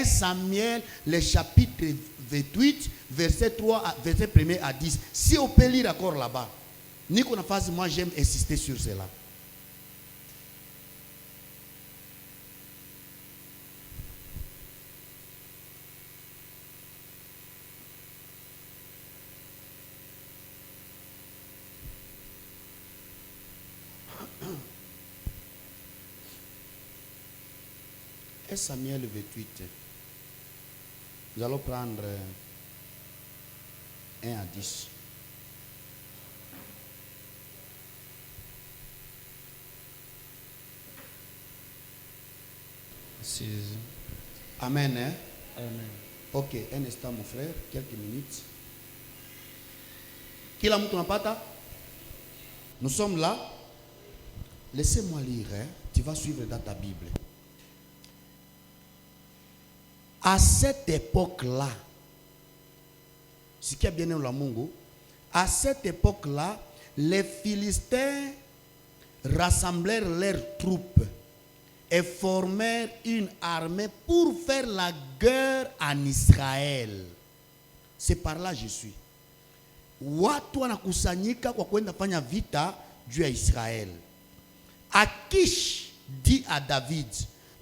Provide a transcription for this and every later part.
Samuel, le chapitre 28, verset 1er à 10. Si on peut lire encore là-bas. Nico Nafaz, moi j'aime insister sur cela. Et Samuel 28. Nous allons prendre 1 à 10. Amen. Hein? Amen. Ok, un instant mon frère, quelques minutes. Qui l'a montré en pata? Nous sommes là. Laissez-moi lire. Hein? Tu vas suivre dans ta Bible. À cette époque-là, ce qui a bien aimé la Mungo, à cette époque-là, les Philistins rassemblèrent leurs troupes et formèrent une armée pour faire la guerre en Israël. C'est par là que je suis. Watu wanakusanyika kwa kwenda fanya vita juu ya Israël. Akish dit à David,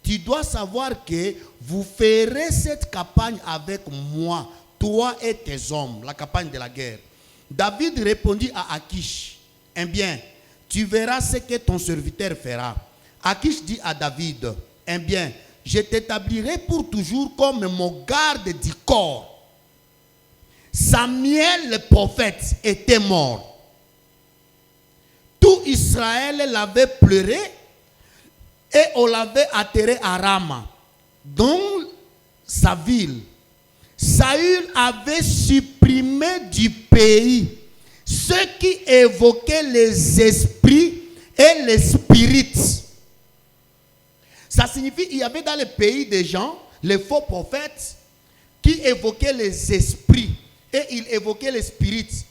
tu dois savoir que vous ferez cette campagne avec moi, toi et tes hommes, la campagne de la guerre. David répondit à Akish, eh bien, tu verras ce que ton serviteur fera. Akish dit à David, eh bien, je t'établirai pour toujours comme mon garde du corps. Samuel le prophète était mort. Tout Israël l'avait pleuré et on l'avait atterré à Rama, dans sa ville. Saül avait supprimé du pays ceux qui évoquaient les esprits et les spirites. Ça signifie qu'il y avait dans le pays des gens, les faux prophètes, qui évoquaient les esprits et ils évoquaient les spirites.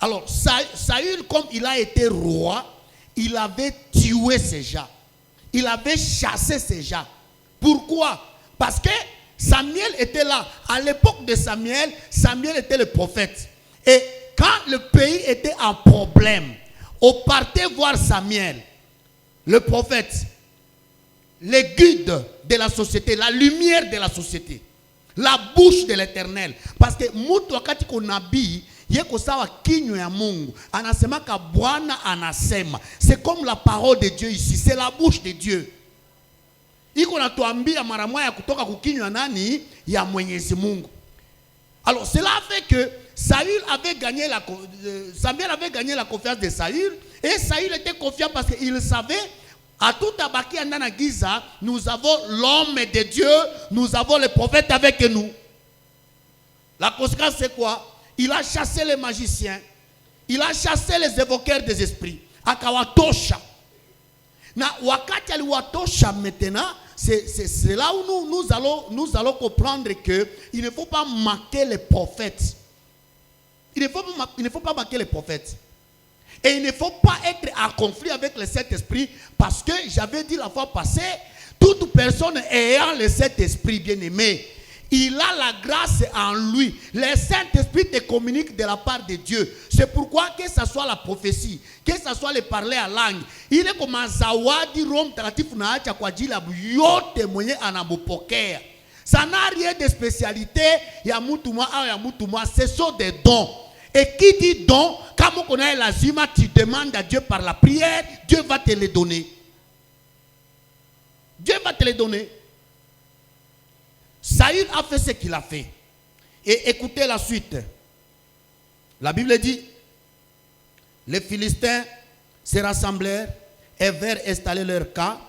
Alors, Saül, comme il a été roi, il avait tué ces gens. Il avait chassé ces gens. Pourquoi? Parce que Samuel était là. À l'époque de Samuel, Samuel était le prophète. Et quand le pays était en problème, on partait voir Samuel, le prophète, le guide de la société, la lumière de la société, la bouche de l'Éternel. Parce que mutu wakati kunabii yeko sawa kinywa ya Mungu, anasema ka Bwana anasema. C'est comme la parole de Dieu ici, c'est la bouche de Dieu. Iko natuambia mara moja kutoka kukinywa nani ya Mwenyezi Mungu. Alors cela fait que Saül avait gagné Samuel avait gagné la confiance de Saül, et Saül était confiant parce qu'il savait à tout abaki andana giza, nous avons l'homme de Dieu, nous avons le prophète avec nous. La conséquence c'est quoi? Il a chassé les magiciens, il a chassé les évoqueurs des esprits, akawatosha. Na wakati aliwatosha maintenant, c'est là où nous allons comprendre que il ne faut pas marquer les prophètes. Il ne faut pas marquer les prophètes. Et il ne faut pas être en conflit avec le Saint-Esprit, parce que j'avais dit la fois passée, toute personne ayant le Saint-Esprit bien-aimé, il a la grâce en lui. Le Saint-Esprit te communique de la part de Dieu. C'est pourquoi que ce soit la prophétie, que ce soit le parler à langue, il est comme un zawadi rom taratifu na acha kwa ajili ya yote mwenye anamupokea. Ça n'a rien de spécialité ya mutuma ou ya mutuma, ce sont des dons. Et qui dit don, quand on connaît la zima, tu demandes à Dieu par la prière, Dieu va te les donner. Dieu va te les donner. Saül a fait ce qu'il a fait. Et écoutez la suite. La Bible dit, les Philistins se rassemblèrent et vinrent installer leur camp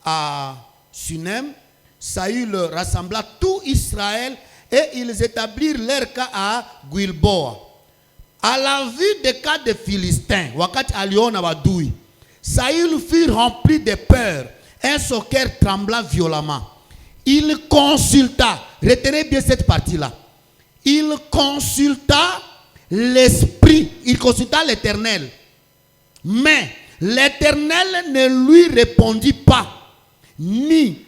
à Sunem. Saül rassembla tout Israël et ils établirent leur camp à Gilboa. À la vue des cas des Philistins, wakati aliona wadui, Saül fut rempli de peur et son cœur trembla violemment. Il consulta, retenez bien cette partie-là, il consulta l'Esprit, il consulta l'Éternel. Mais l'Éternel ne lui répondit pas, ni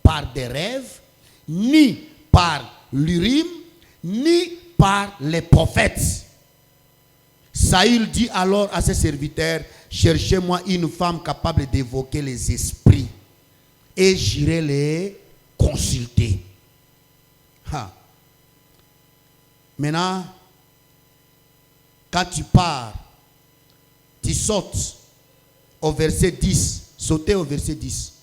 par des rêves, ni par l'Urim, ni par les prophètes. Saül dit alors à ses serviteurs, cherchez-moi une femme capable d'évoquer les esprits et j'irai les consulter. Maintenant, quand tu pars, tu sautes au verset 10. Sautez au verset 10.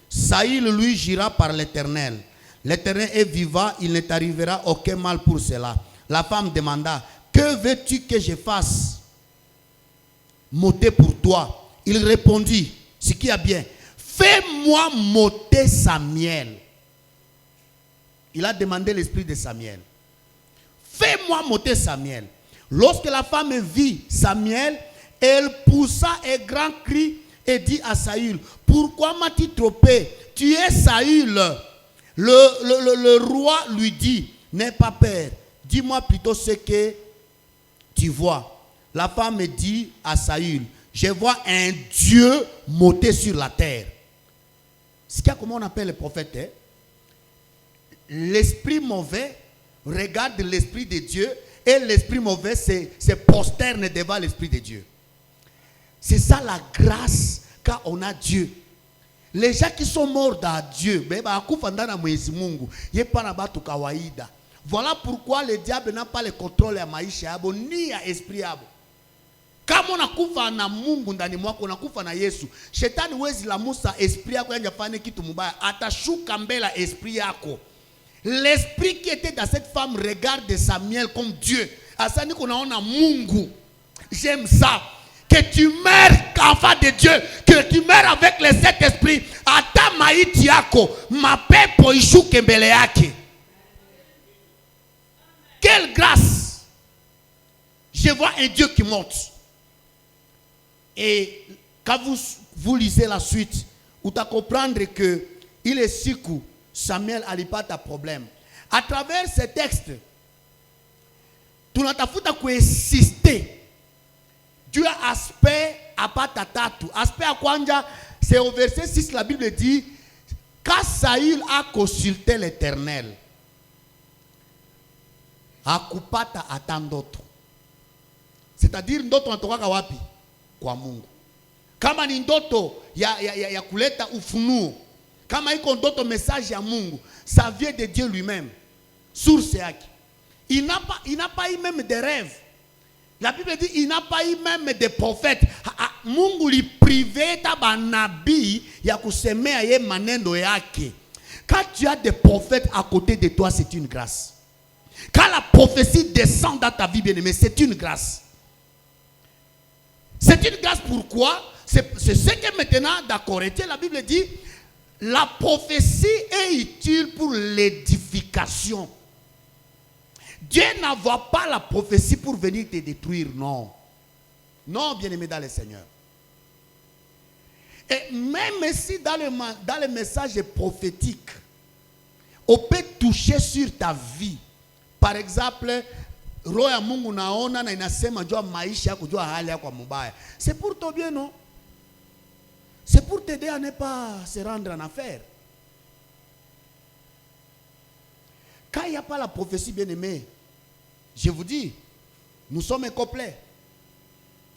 Saül lui jura par l'Éternel. L'Éternel est vivant, il ne t'arrivera aucun mal pour cela. La femme demanda, que veux-tu que je fasse m'ôter pour toi? Il répondit, ce qui est bien, fais-moi m'ôter Samuel. Il a demandé l'esprit de Samuel. Fais-moi m'ôter Samuel. Lorsque la femme vit Samuel, elle poussa un grand cri et dit à Saül, pourquoi m'as-tu trompé? Tu es Saül. Le roi lui dit, n'aie pas peur, dis-moi plutôt ce que tu vois. La femme dit à Saül, je vois un Dieu monter sur la terre. C'est comment on appelle les prophètes, hein? L'esprit mauvais regarde l'esprit de Dieu et l'esprit mauvais se prosterne devant l'esprit de Dieu. C'est ça la grâce quand on a Dieu. Les gens qui sont morts dans Dieu, voilà pourquoi le diable n'a pas le contrôle à maisha yabo ni à esprit yabo. Kama unakufa na Mungu ndani mwako, unakufa na Yesu, shetani wezi la musa esprit yako yanja fane kitu mubaya, atashuka mbele esprit yako. L'esprit qui était dans cette femme regarde Samuel comme Dieu. Asani kunaona Mungu. J'aime ça. Que tu meurs enfant de Dieu, que tu meurs avec le Saint-Esprit. Ata maiti yako, mapepo ishuke mbele yake. Quelle grâce! Je vois un Dieu qui monte. Et quand vous lisez la suite, vous allez comprendre que il est siku. Samuel n'a pas de problème. À travers ce texte, tu n'as pas insister. Dieu a aspect à patatatu. Aspect à kwanja, c'est au verset 6, la Bible dit, quand Saül a consulté l'Éternel, akupata ata ndoto. C'est-à-dire ndoto natoka wapi? Kwa Mungu. Kama ni ndoto ya kuleta ufunuo, kama iko ndoto message ya Mungu, ça vient de Dieu lui-même. Source yake. Il n'a pas eu même des rêves. La Bible dit il n'a pas eu même des prophètes. Mungu li privé ta banabi ya kusemea ye manendo yake. Quand tu as des prophètes à côté de toi, c'est une grâce. Quand la prophétie descend dans ta vie, bien-aimée, c'est une grâce. C'est une grâce pourquoi? C'est ce que maintenant, d'accord, la Bible dit, la prophétie est utile pour l'édification. Dieu n'envoie pas la prophétie pour venir te détruire, non. Non, bien-aimé dans le Seigneur. Et même si dans le message prophétique, on peut toucher sur ta vie. Par exemple, roho ya Mungu naona na inasema jua maisha yako, jua hali yako mbaya. C'est pour ton bien, non? C'est pour t'aider à ne pas se rendre en affaire. Quand il n'y a pas la prophétie, bien-aimée, je vous dis, nous sommes incomplets.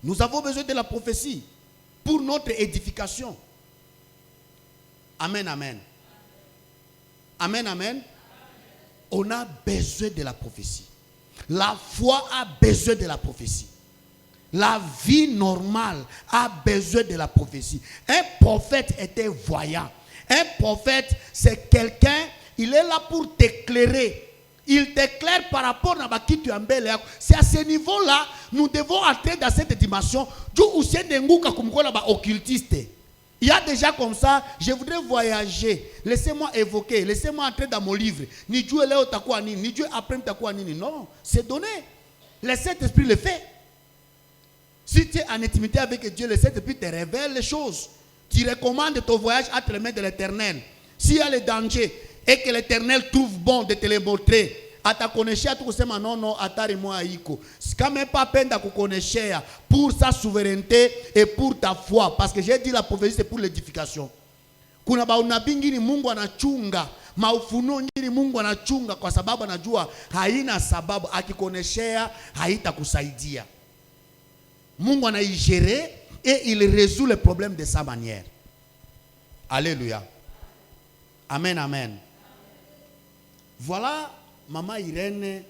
Nous avons besoin de la prophétie pour notre édification. Amen, amen. Amen, amen. On a besoin de la prophétie. La foi a besoin de la prophétie. La vie normale a besoin de la prophétie. Un prophète était voyant. Un prophète, c'est quelqu'un, il est là pour t'éclairer. Il t'éclaire par rapport à qui tu es. C'est à ce niveau-là, nous devons entrer dans cette dimension. Il y a déjà comme ça, je voudrais voyager. Laissez-moi évoquer, laissez-moi entrer dans mon livre. Ni Dieu Léo Takouani, ni Dieu après Takouani. Non, c'est donné. Le Saint-Esprit le fait. Si tu es en intimité avec Dieu, le Saint-Esprit te révèle les choses. Tu recommandes ton voyage entre les mains de l'Éternel. S'il y a le danger et que l'Éternel trouve bon de te le montrer, à ta connaissance, tu sais non, non, atari moi aiko. C'est quand même pas peine de connaître pour sa souveraineté et pour ta foi. Parce que j'ai dit la prophétie, c'est pour l'édification. Kuna maunabii ngine Mungu anachunga, maufunuo ngine Mungu anachunga kwa sababu anajua haina sababu, akikoneshea haitakusaidia. Mungu anaigérer et il résout le problème de sa manière. Alléluia. Amen, amen. Voilà Maman Irène,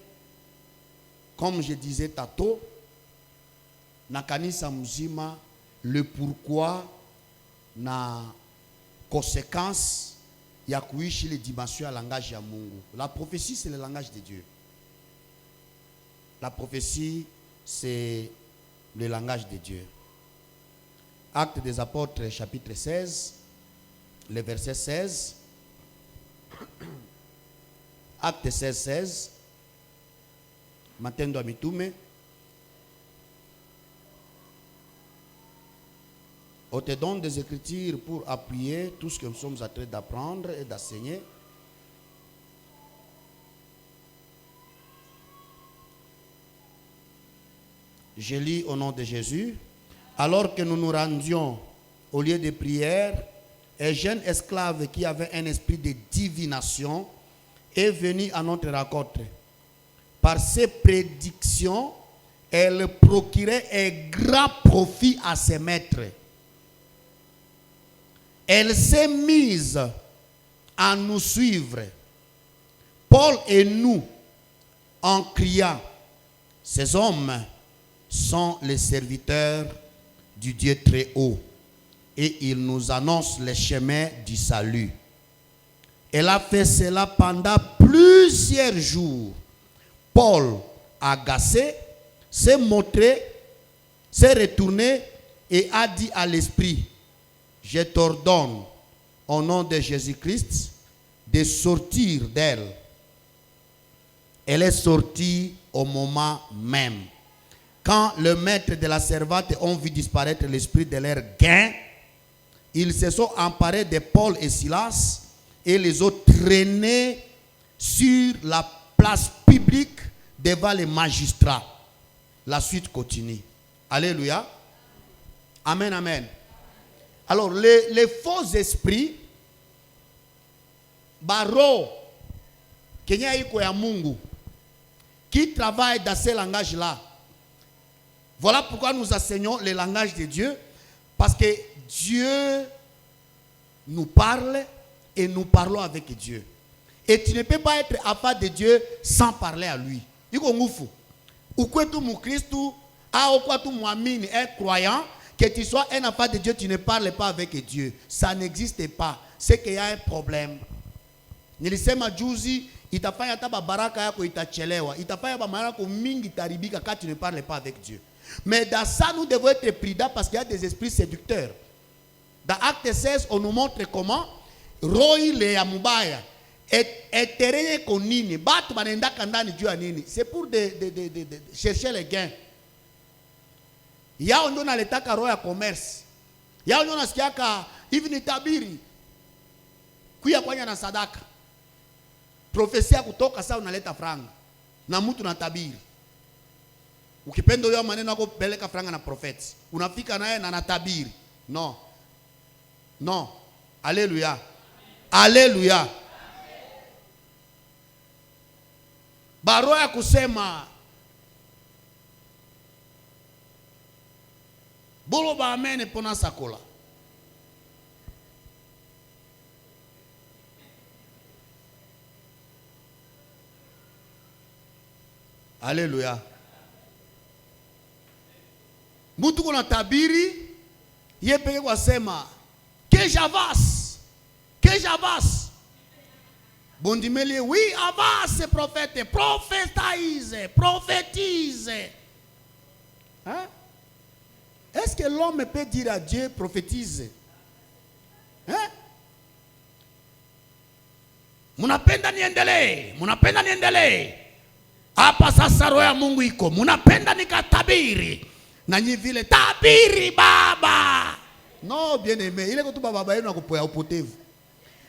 comme je disais tantôt, na kanisa mzima, le pourquoi na conséquence ya kuishi les dimensions à langage ya Mungu. La prophétie, c'est le langage de Dieu. La prophétie, c'est le langage de Dieu. Actes des Apôtres, chapitre 16, le verset 16. Acte 16, 16. Matendo amitume. On te donne des écritures pour appuyer tout ce que nous sommes en train d'apprendre et d'enseigner. Je lis au nom de Jésus. Alors que nous nous rendions au lieu de prière, un jeune esclave qui avait un esprit de divination est venu à notre rencontre. Par ses prédictions, elle procurait un grand profit à ses maîtres. Elle s'est mise à nous suivre, Paul et nous, en criant, ces hommes sont les serviteurs du Dieu très haut et ils nous annoncent les chemins du salut. Elle a fait cela pendant plusieurs jours. Paul, agacé, s'est montré, s'est retourné et a dit à l'esprit, je t'ordonne au nom de Jésus-Christ de sortir d'elle. Elle est sortie au moment même. Quand le maître de la servante ont vu disparaître l'esprit de leur gain, ils se sont emparés de Paul et Silas et les ont traînés sur la place publique devant les magistrats. La suite continue. Alléluia. Amen, amen. Alors, les faux esprits, baro, Kenya iko ya Mungu, qui travaillent dans ce langage-là. Voilà pourquoi nous enseignons le langage de Dieu, parce que Dieu nous parle et nous parlons avec Dieu. Et tu ne peux pas être affaire de Dieu sans parler à lui. Iko ngufu. Ukwetu mukristu, a okwetu muamini, un croyant, que tu sois un enfant de Dieu, tu ne parles pas avec Dieu. Ça n'existe pas. C'est qu'il y a un problème. Nilisema juzi, itafanya taba baraka yako itachelewa. Itafanya ba marako mingi taribika quand tu ne parles pas avec Dieu. Mais dans ça, nous devons être prudents parce qu'il y a des esprits séducteurs. Dans Acte 16, on nous montre comment Roi le ya mubaya etereye konini batu banenda kandani juu ya nini. C'est pour de chercher les gains. Yao ndio naletaka roho ya commerce. Yao ndio nasikiaka hivi ni tabiri. Kuya kwanya na sadaka. Profesia kutoka saa unaleta franga. Na mtu na tabiri. Ukipenda huyo maneno yako peleka franga na profeti. Unafika naye na natabiri. No. No. Alléluia. Alléluia. Barua ya kusema bolo ba amene pona sakola. Alléluia. Mutu kuna tabiri ye peke kwa sema que j'avance. Que j'avance. Bondimeli, oui, avance prophète, prophétise, prophétise. Hein? Est-ce que l'homme peut dire à Dieu prophétise? Hein? Munapenda niendelee, munapenda niendelee. Hapa sasa roho ya Mungu iko. Munapenda nikatabiri. Na nyi vile tabiri baba. Non, bien aimé, ile kutuba baba yenu akupoya upotevu.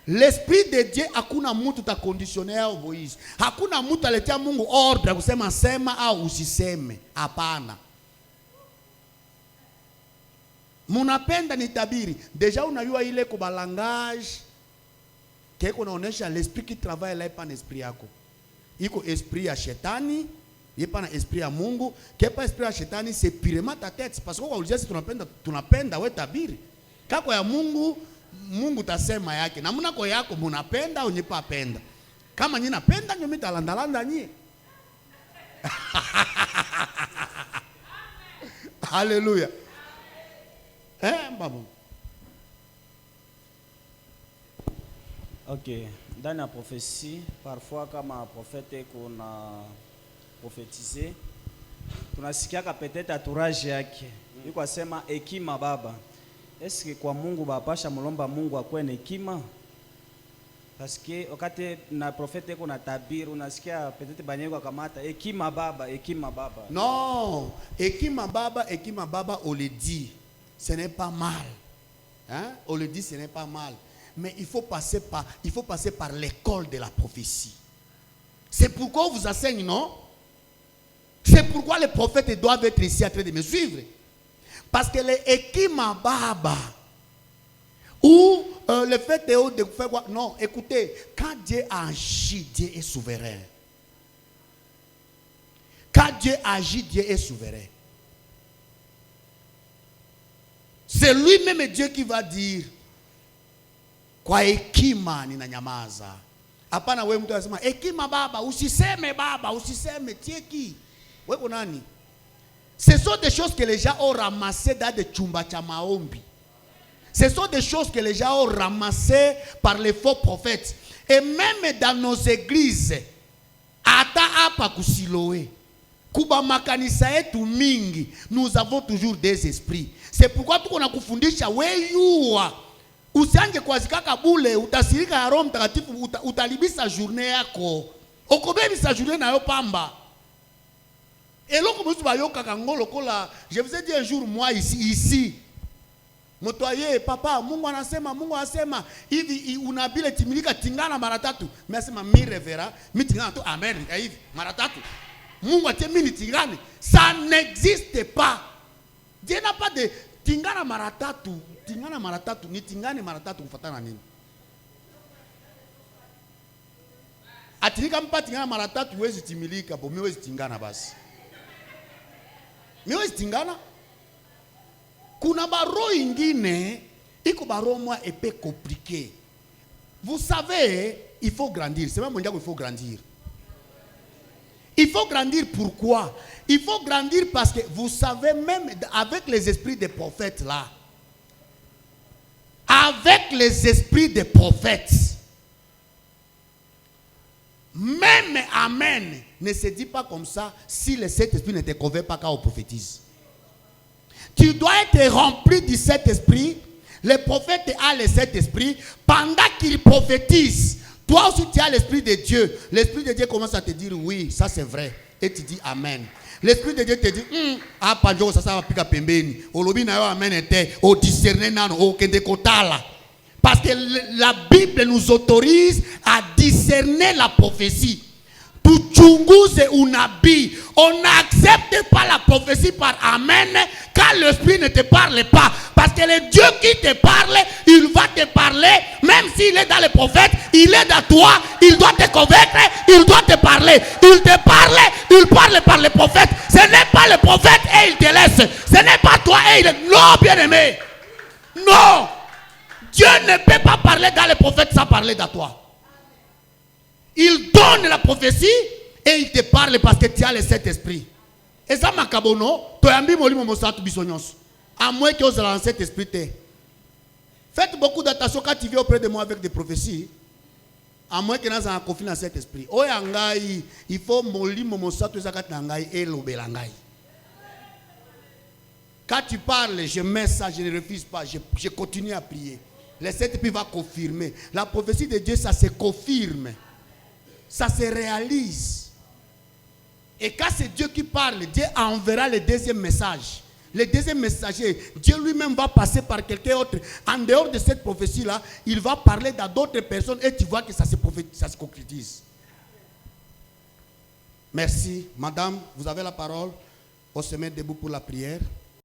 L'esprit de Dieu hakuna mtu ta conditionner au voice. Hakuna mtu aletea Mungu ordre kusema sema au usiseme. Hapana. Munapenda nitabiri. Déjà unajua ile kwa langage keko naonesha l'esprit qui travaille là pas l'esprit yako. Iko esprit ya shetani, il pas na esprit ya Mungu. Qui pas esprit ya shetani c'est purement ta tête parce que kwa ulizia si tunapenda we tabiri. Kako ya Mungu, Mungu tasema yake. Na mnako yako munapenda au nyipapenda. Kama nyinyi napenda nyomi talandalanda nyie. Hallelujah. Babu. Ok, dans la prophétie, parfois comme un prophète qu'on a prophétisé, tunasikia peut-être entourage yake. Yuko sema hekima baba. Est-ce que kwa Mungu bapasha mulomba Mungu akwe na hekima? Parce que wakati na prophète kuna tabiri unasikia peut-être banyeko kamata hekima baba, hekima baba. Non, hekima baba on le dit. Ce n'est pas mal. Hein? On le dit, ce n'est pas mal. Mais il faut passer par l'école de la prophétie. C'est pourquoi on vous enseigne, non? C'est pourquoi les prophètes doivent être ici en train de me suivre. Parce que les Ekima Baba, ou le fait de faire quoi? Non, écoutez, quand Dieu agit, Dieu est souverain. Quand Dieu agit, Dieu est souverain. C'est lui-même Dieu qui va dire kwa hekima ninanyamaza. Hapana wewe mtu anasema hekima baba, usiseme tieki. Wewe nani? Ce sont des choses que les gens ont ramassées dans des chumba cha maombi. Ce sont des choses que les gens ont ramassées par les faux prophètes. Et même dans nos églises, ata hapa kusiloe. Kuba makanisa yetu mingi, nous avons toujours des esprits. C'est pourquoi tuko na kufundisha weyua. Usiange kwazikaka bule, utasirika ya Roho Mtakatifu, utalibisa journée yako. Okobebisa journée na yo pamba. Eloko musu bayoka kangolo kola, je vous ai dit un jour moi ici. Motoye papa, Mungu anasema hivi unabile timilika tingana mara tatu. Mimi nasema mi revera, mi tingana tu amen hivi mara tatu. Mungu atie mimi tingane. Ça n'existe pas. Dieu n'a pas de tingana mara tatu, ni tingane mara tatu kufuatana nini? Atilika mpa tingana mara tatu wezi timilika, bo miwezi tingana basi. Miwezi tingana. Kuna baro ingine, iko baro moi épais compliqué. Vous savez, il faut grandir. C'est même mon diable, il faut grandir. Il faut grandir pourquoi? Il faut grandir parce que vous savez même avec les esprits des prophètes là. Avec les esprits des prophètes. Même amen ne se dit pas comme ça si le Saint-Esprit ne te convainc pas quand on prophétise. Tu dois être rempli du Saint-Esprit. Le prophète a le Saint-Esprit. Pendant qu'il prophétise, toi aussi tu as l'Esprit de Dieu. L'Esprit de Dieu commence à te dire oui, ça c'est vrai. Et tu dis amen. L'Esprit de Dieu te dit ah panjo ça va pika pembeni. Olobi na yo amen était au discerner nano au kende kotala. Parce que la Bible nous autorise à discerner la prophétie. Tuchunguze unabii. On n'accepte pas la prophétie par amen quand l'Esprit ne te parle pas. Parce que le Dieu qui te parle, il va te parler. Même s'il est dans les prophètes, il est dans toi. Il doit te convaincre, il doit te parler. Il te parle, il parle par les prophètes. Ce n'est pas le prophète et il te laisse. Ce n'est pas toi et il est... Non, bien-aimé. Non. Dieu ne peut pas parler dans les prophètes sans parler dans toi. Il donne la prophétie et il te parle parce que tu as le Saint-Esprit. Et ça, makabono, tu as mis molimo mosatu bisonyos. À moins que vous ayez le Saint-Esprit. Faites beaucoup d'attention quand tu viens auprès de moi avec des prophéties. À moins que nous ayons un conflit dans cet esprit. Il faut molimo mosatu zakat et l'obelangai. Quand tu parles, je mets ça, je ne refuse pas, je continue à prier. Le Saint-Esprit va confirmer. La prophétie de Dieu, ça se confirme. Ça se réalise. Et quand c'est Dieu qui parle, Dieu enverra le deuxième message. Le deuxième messager, Dieu lui-même va passer par quelqu'un d'autre. En dehors de cette prophétie-là, il va parler dans d'autres personnes et tu vois que ça se concrétise. Merci. Madame, vous avez la parole. On se met debout pour la prière.